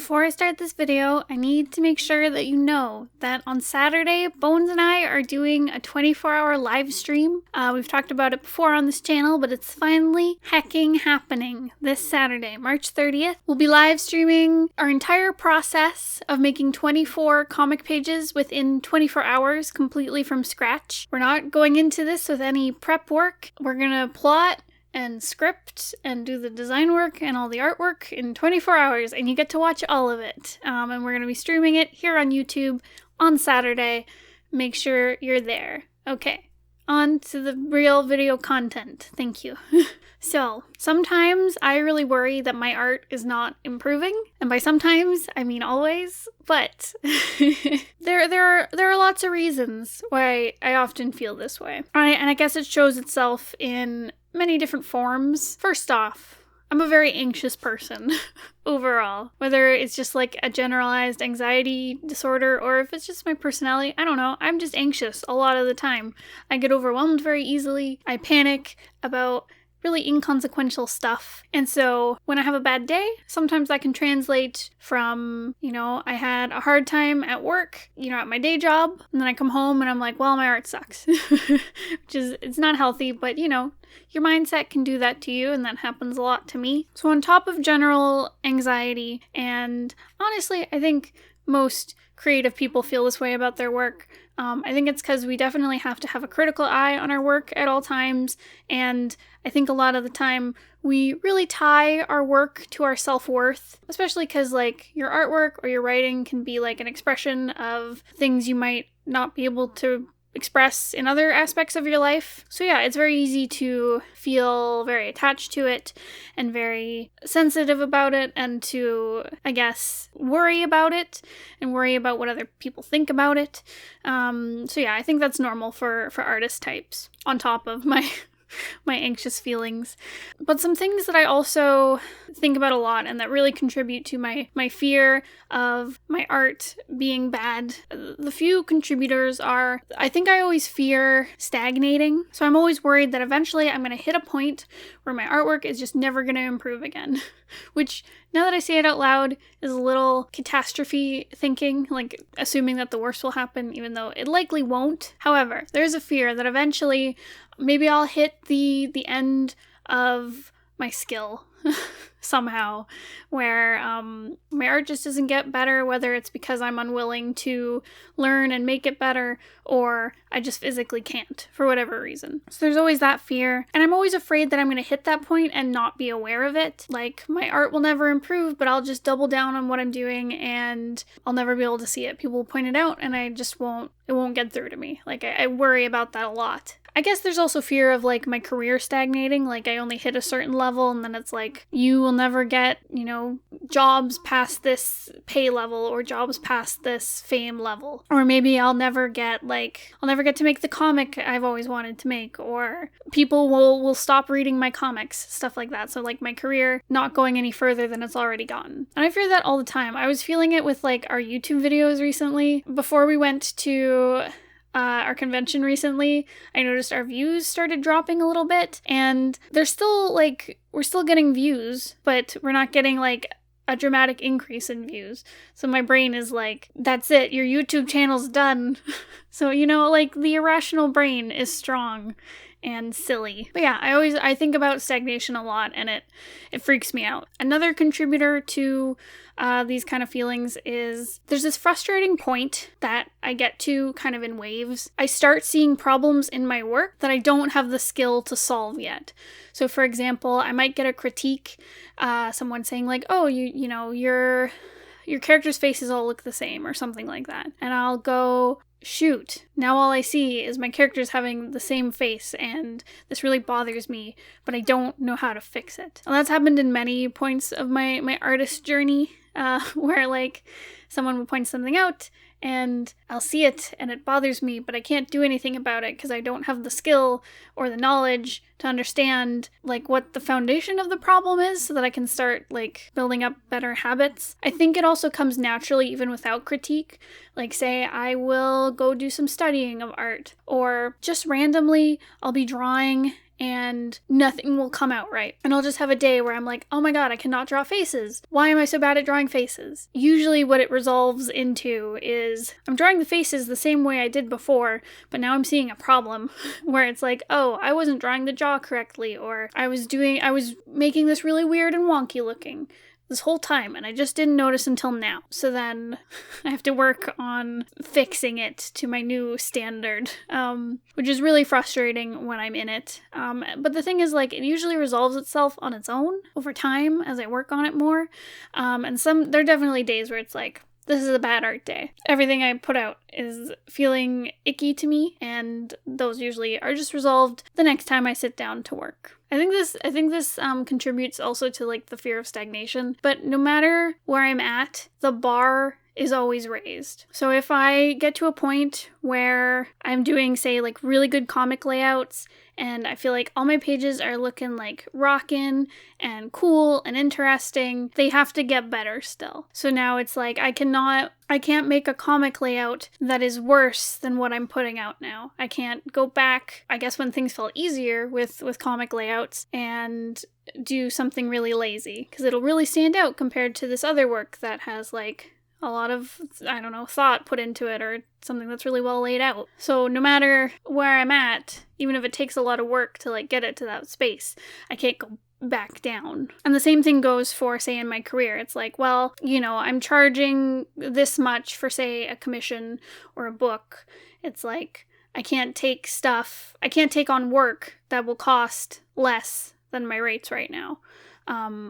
Before I start this video, I need to make sure that you know that on Saturday, Bones and I are doing a 24-hour live stream. We've talked about it before on this channel, but it's finally hecking happening this Saturday, March 30th. We'll be live streaming our entire process of making 24 comic pages within 24 hours completely from scratch. We're not going into this with any prep work. We're gonna plot and script and do the design work and all the artwork in 24 hours, and you get to watch all of it. And we're going to be streaming it here on YouTube on Saturday. Make sure you're there. Okay, on to the real video content. Thank you. So, sometimes I really worry that my art is not improving, and by sometimes, I mean always, but there are lots of reasons why I often feel this way. And I guess it shows itself in many different forms. First off, I'm a very anxious person overall. Whether it's just like a generalized anxiety disorder or if it's just my personality, I don't know. I'm just anxious a lot of the time. I get overwhelmed very easily. I panic about really inconsequential stuff. And so when I have a bad day, sometimes that can translate from, I had a hard time at work, at my day job, and then I come home and I'm like, well, my art sucks. It's not healthy, but your mindset can do that to you, and that happens a lot to me. So on top of general anxiety, and honestly, I think most creative people feel this way about their work. I think it's because we definitely have to have a critical eye on our work at all times, and I think a lot of the time we really tie our work to our self-worth, especially because your artwork or your writing can be an expression of things you might not be able to express in other aspects of your life. So yeah, it's very easy to feel very attached to it and very sensitive about it, and to, I guess, worry about it and worry about what other people think about it. So yeah, I think that's normal for artist types, on top of my anxious feelings. But some things that I also think about a lot and that really contribute to my fear of my art being bad. The few contributors are, I think I always fear stagnating. So I'm always worried that eventually I'm going to hit a point where my artwork is just never going to improve again. Which, now that I say it out loud, is a little catastrophe thinking, assuming that the worst will happen, even though it likely won't. However, there's a fear that eventually maybe I'll hit the end of my skill somehow, where my art just doesn't get better, whether it's because I'm unwilling to learn and make it better, or I just physically can't for whatever reason. So there's always that fear, and I'm always afraid that I'm going to hit that point and not be aware of it. My art will never improve, but I'll just double down on what I'm doing and I'll never be able to see it. People will point it out and it won't get through to me. I worry about that a lot. I guess there's also fear of my career stagnating. I only hit a certain level and then it's you will never get, jobs past this pay level or jobs past this fame level. Or maybe I'll never get to make the comic I've always wanted to make, or people will stop reading my comics, stuff like that. So my career not going any further than it's already gotten. And I fear that all the time. I was feeling it with our YouTube videos recently. Before we went to our convention recently, I noticed our views started dropping a little bit, and they're still we're still getting views, but we're not getting a dramatic increase in views. So my brain is that's it, your YouTube channel's done. So the irrational brain is strong and silly. But yeah, I think about stagnation a lot, and it freaks me out. Another contributor to these kind of feelings is there's this frustrating point that I get to kind of in waves. I start seeing problems in my work that I don't have the skill to solve yet. So for example, I might get a critique, someone saying oh, your character's faces all look the same or something like that. And I'll go, shoot, now all I see is my character's having the same face, and this really bothers me, but I don't know how to fix it. And that's happened in many points of my artist journey, where someone will point something out and I'll see it and it bothers me, but I can't do anything about it because I don't have the skill or the knowledge to understand what the foundation of the problem is, so that I can start building up better habits. I think it also comes naturally even without critique. Say I will go do some studying of art, or just randomly I'll be drawing and nothing will come out right. And I'll just have a day where I'm like, oh my god, I cannot draw faces. Why am I so bad at drawing faces? Usually what it resolves into is I'm drawing the faces the same way I did before, but now I'm seeing a problem where it's like, oh, I wasn't drawing the jaw correctly, or I was making this really weird and wonky looking this whole time, and I just didn't notice until now. So then I have to work on fixing it to my new standard, which is really frustrating when I'm in it. But the thing is, like, it usually resolves itself on its own over time as I work on it more. And there are definitely days where it's like, this is a bad art day. Everything I put out is feeling icky to me, and those usually are just resolved the next time I sit down to work. I think this contributes also to like the fear of stagnation, but no matter where I'm at, the bar is always raised. So if I get to a point where I'm doing, say, like really good comic layouts, and I feel like all my pages are looking like rockin' and cool and interesting, they have to get better still. So now it's like I can't make a comic layout that is worse than what I'm putting out now. I can't go back, I guess, when things felt easier with comic layouts and do something really lazy, because it'll really stand out compared to this other work that has like a lot of, I don't know, thought put into it, or something that's really well laid out. So no matter where I'm at, even if it takes a lot of work to like get it to that space, I can't go back down. And the same thing goes for, say, in my career. It's like, well, you know, I'm charging this much for, say, a commission or a book. It's like, I can't take on work that will cost less than my rates right now.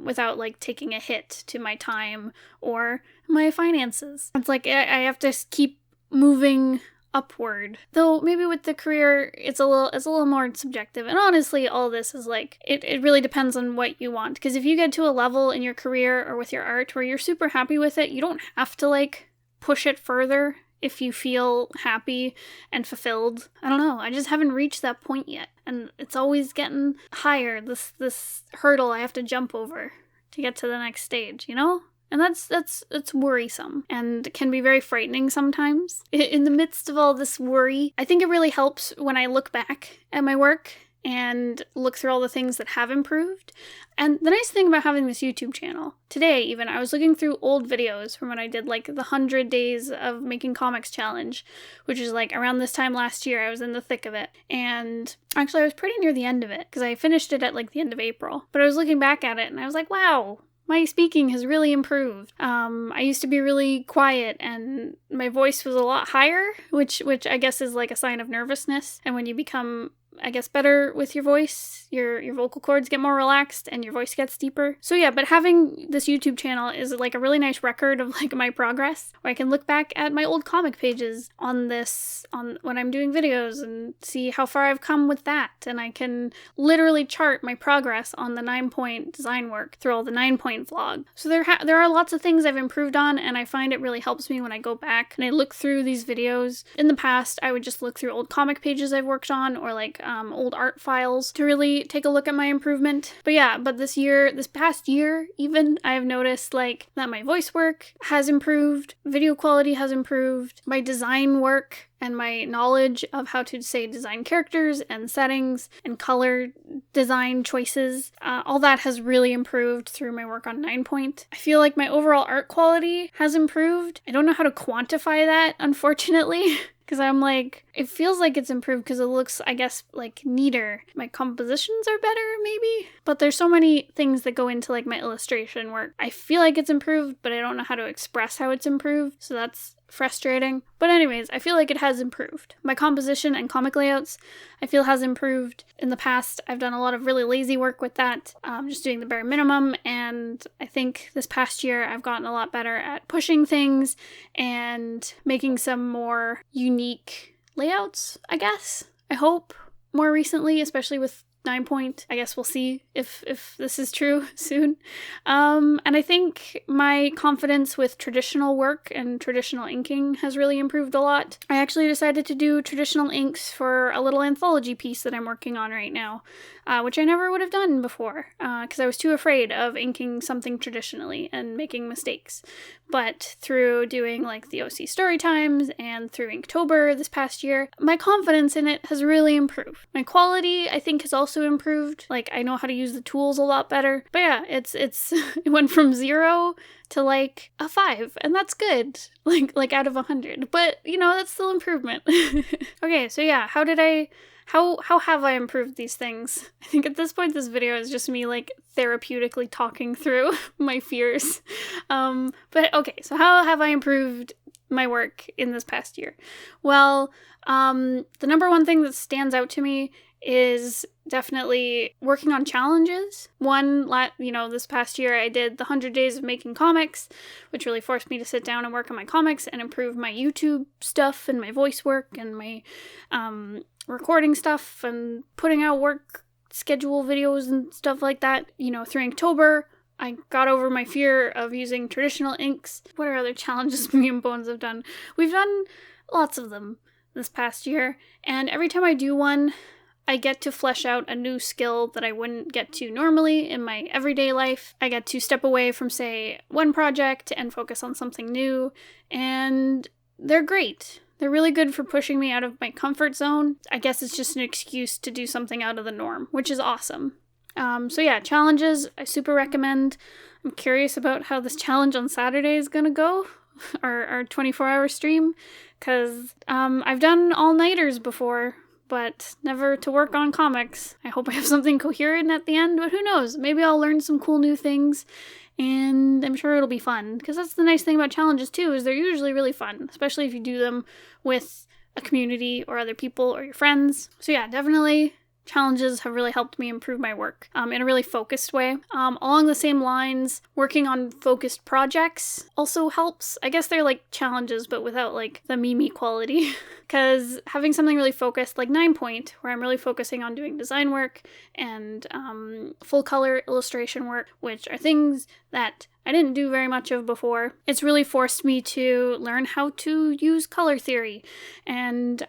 Without like taking a hit to my time or my finances. It's like I have to keep moving upward. Though maybe with the career it's a little more subjective. And honestly, all this is like it really depends on what you want. Because if you get to a level in your career or with your art where you're super happy with it, you don't have to like push it further. If you feel happy and fulfilled. I don't know, I just haven't reached that point yet. And it's always getting higher, this hurdle I have to jump over to get to the next stage, you know? And that's worrisome and can be very frightening sometimes. In the midst of all this worry, I think it really helps when I look back at my work and look through all the things that have improved. And the nice thing about having this YouTube channel, today even, I was looking through old videos from when I did like the 100 days of making comics challenge, which is like around this time last year. I was in the thick of it. And actually I was pretty near the end of it because I finished it at like the end of April. But I was looking back at it and I was like, wow, my speaking has really improved. I used to be really quiet and my voice was a lot higher, which I guess is like a sign of nervousness. And when you become, I guess, better with your voice, your vocal cords get more relaxed and your voice gets deeper. So yeah, but having this YouTube channel is like a really nice record of like my progress, where I can look back at my old comic pages on when I'm doing videos and see how far I've come with that. And I can literally chart my progress on the 9-point design work through all the 9-point vlog. So there are lots of things I've improved on, and I find it really helps me when I go back and I look through these videos. In the past, I would just look through old comic pages I've worked on, or like old art files to really take a look at my improvement. But this past year even, I've noticed like that my voice work has improved, video quality has improved, my design work and my knowledge of how to, say, design characters and settings and color design choices, all that has really improved through my work on 9-point. I feel like my overall art quality has improved. I don't know how to quantify that, unfortunately. Because I'm like, it feels like it's improved because it looks, I guess, like neater. My compositions are better, maybe? But there's so many things that go into like my illustration work. I feel like it's improved, but I don't know how to express how it's improved. So that's frustrating. But anyways, I feel like it has improved. My composition and comic layouts, I feel, has improved. In the past, I've done a lot of really lazy work with that, just doing the bare minimum, and I think this past year I've gotten a lot better at pushing things and making some more unique layouts, I guess. I hope more recently, especially with 9-point. I guess we'll see if this is true soon. And I think my confidence with traditional work and traditional inking has really improved a lot. I actually decided to do traditional inks for a little anthology piece that I'm working on right now, which I never would have done before, because I was too afraid of inking something traditionally and making mistakes. But through doing like the OC story times and through Inktober this past year, my confidence in it has really improved. My quality, I think, has also also improved. Like, I know how to use the tools a lot better. But yeah, it's it went from 0 to like a 5, and that's good. Like out of 100. But, you know, that's still improvement. Okay, so yeah, how have I improved these things? I think at this point this video is just me like therapeutically talking through my fears. But okay, so how have I improved my work in this past year? Well, the number one thing that stands out to me is definitely working on challenges. This past year I did the 100 days of making comics, which really forced me to sit down and work on my comics and improve my YouTube stuff and my voice work and my recording stuff and putting out work schedule videos and stuff like that. You know, through Inktober, I got over my fear of using traditional inks. What are other challenges me and Bones have done? We've done lots of them this past year, and every time I do one, I get to flesh out a new skill that I wouldn't get to normally in my everyday life. I get to step away from, say, one project and focus on something new, and they're great. They're really good for pushing me out of my comfort zone. I guess it's just an excuse to do something out of the norm, which is awesome. So yeah, challenges, I super recommend. I'm curious about how this challenge on Saturday is gonna go, our 24-hour stream, because I've done all-nighters before, but never to work on comics. I hope I have something coherent at the end, but who knows? Maybe I'll learn some cool new things, and I'm sure it'll be fun, because that's the nice thing about challenges too, is they're usually really fun, especially if you do them with a community or other people or your friends. So yeah, definitely challenges have really helped me improve my work in a really focused way. Along the same lines, working on focused projects also helps. I guess they're like challenges, but without like the meme quality. Because having something really focused, like 9 Point, where I'm really focusing on doing design work and full color illustration work, which are things that I didn't do very much of before. It's really forced me to learn how to use color theory and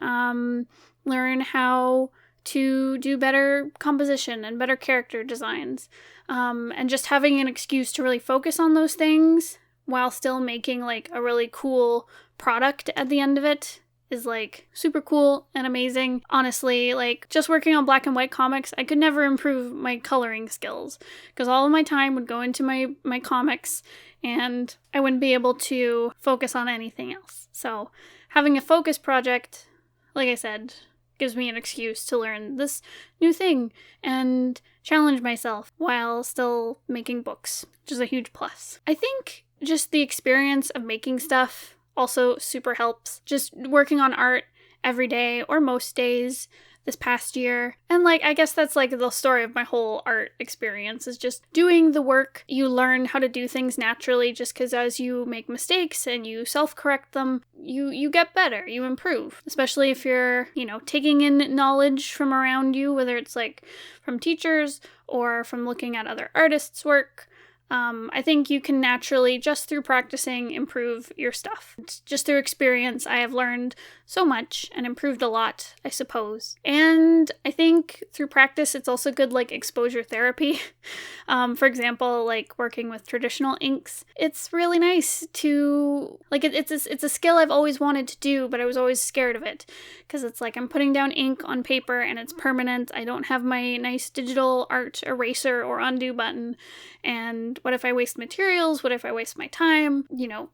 learn how to do better composition and better character designs. And just having an excuse to really focus on those things while still making like a really cool product at the end of it is like super cool and amazing. Honestly, like just working on black and white comics, I could never improve my coloring skills because all of my time would go into my comics and I wouldn't be able to focus on anything else. So having a focus project, like I said, gives me an excuse to learn this new thing and challenge myself while still making books, which is a huge plus. I think just the experience of making stuff also super helps. Just working on art every day or most days this past year. And like, I guess that's like the story of my whole art experience is just doing the work. You learn how to do things naturally just because as you make mistakes and you self-correct them, you get better, you improve. Especially if you're, taking in knowledge from around you, whether it's like from teachers or from looking at other artists' work. I think you can naturally, just through practicing, improve your stuff. Just through experience, I have learned so much and improved a lot, I suppose. And I think through practice, it's also good, like, exposure therapy. For example, like, working with traditional inks. It's really nice to, like, it's a skill I've always wanted to do, but I was always scared of it. Because it's like, I'm putting down ink on paper, and it's permanent. I don't have my nice digital art eraser or undo button. And what if I waste materials? What if I waste my time?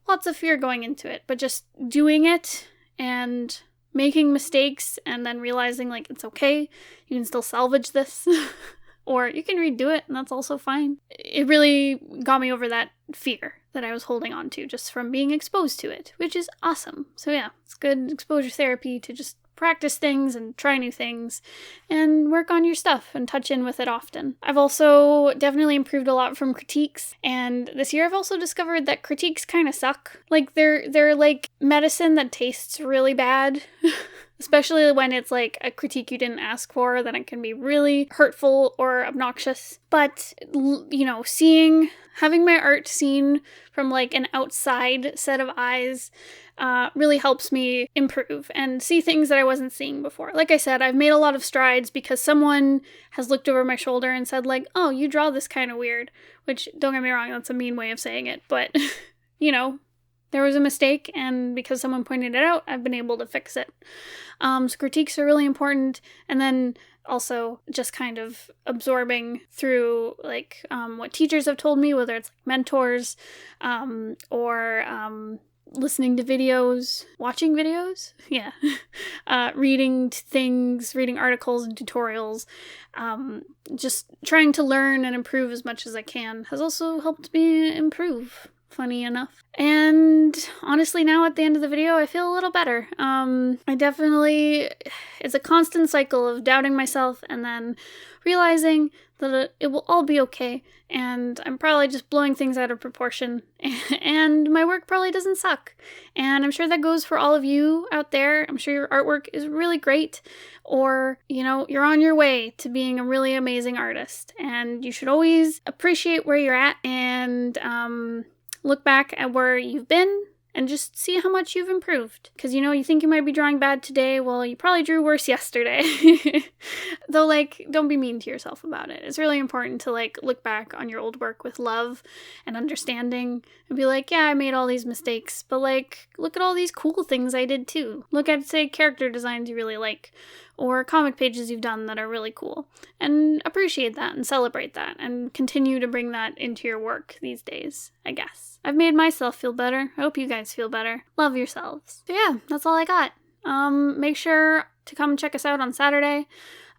Lots of fear going into it, but just doing it and making mistakes and then realizing like it's okay, you can still salvage this or you can redo it and that's also fine. It really got me over that fear that I was holding on to just from being exposed to it, which is awesome. So yeah, it's good exposure therapy to just practice things and try new things and work on your stuff and touch in with it often. I've also definitely improved a lot from critiques, and this year I've also discovered that critiques kind of suck. Like they're like medicine that tastes really bad. Especially when it's like a critique you didn't ask for, then it can be really hurtful or obnoxious. But, having my art seen from like an outside set of eyes really helps me improve and see things that I wasn't seeing before. Like I said, I've made a lot of strides because someone has looked over my shoulder and said like, oh, you draw this kind of weird, which don't get me wrong, that's a mean way of saying it, but there was a mistake, and because someone pointed it out, I've been able to fix it. So critiques are really important, and then also just kind of absorbing through like what teachers have told me, whether it's like mentors or listening to videos, watching videos, reading things, reading articles and tutorials, just trying to learn and improve as much as I can has also helped me improve, funny enough. And honestly, now at the end of the video, I feel a little better. It's a constant cycle of doubting myself and then realizing that it will all be okay, and I'm probably just blowing things out of proportion, and my work probably doesn't suck. And I'm sure that goes for all of you out there. I'm sure your artwork is really great, or, you're on your way to being a really amazing artist, and you should always appreciate where you're at and look back at where you've been and just see how much you've improved. Because, you think you might be drawing bad today, well, you probably drew worse yesterday. Though, don't be mean to yourself about it. It's really important to, look back on your old work with love and understanding and be like, yeah, I made all these mistakes, but, look at all these cool things I did, too. Look at, say, character designs you really like, or comic pages you've done that are really cool, and appreciate that and celebrate that and continue to bring that into your work these days, I guess. I've made myself feel better. I hope you guys feel better. Love yourselves. So yeah, that's all I got. Make sure to come check us out on Saturday.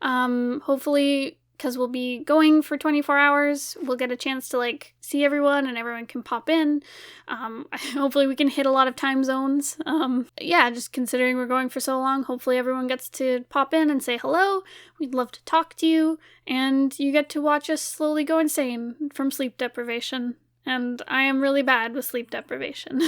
Hopefully, because we'll be going for 24 hours, we'll get a chance to see everyone and everyone can pop in. Hopefully we can hit a lot of time zones. Just considering we're going for so long, hopefully everyone gets to pop in and say hello. We'd love to talk to you, and you get to watch us slowly go insane from sleep deprivation. And I am really bad with sleep deprivation.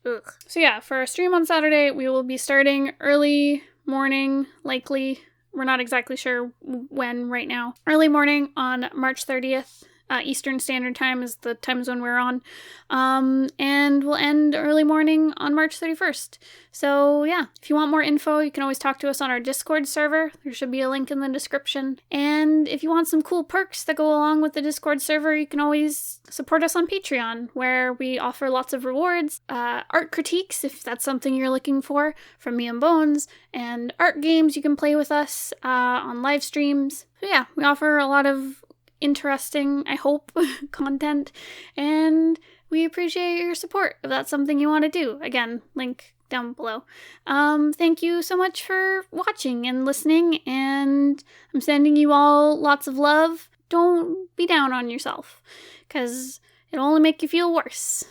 Ugh. So yeah, for our stream on Saturday, we will be starting early morning, likely. We're not exactly sure when right now. Early morning on March 30th. Eastern Standard Time is the time zone we're on. And we'll end early morning on March 31st. So yeah, if you want more info, you can always talk to us on our Discord server. There should be a link in the description. And if you want some cool perks that go along with the Discord server, you can always support us on Patreon, where we offer lots of rewards, art critiques, if that's something you're looking for, from me and Bones, and art games you can play with us on live streams. So yeah, we offer a lot of interesting, I hope, content, and we appreciate your support if that's something you want to do. Again, link down below. Thank you so much for watching and listening, and I'm sending you all lots of love. Don't be down on yourself, because it'll only make you feel worse.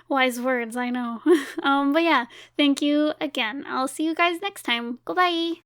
Wise words, I know. But yeah, thank you again. I'll see you guys next time. Goodbye!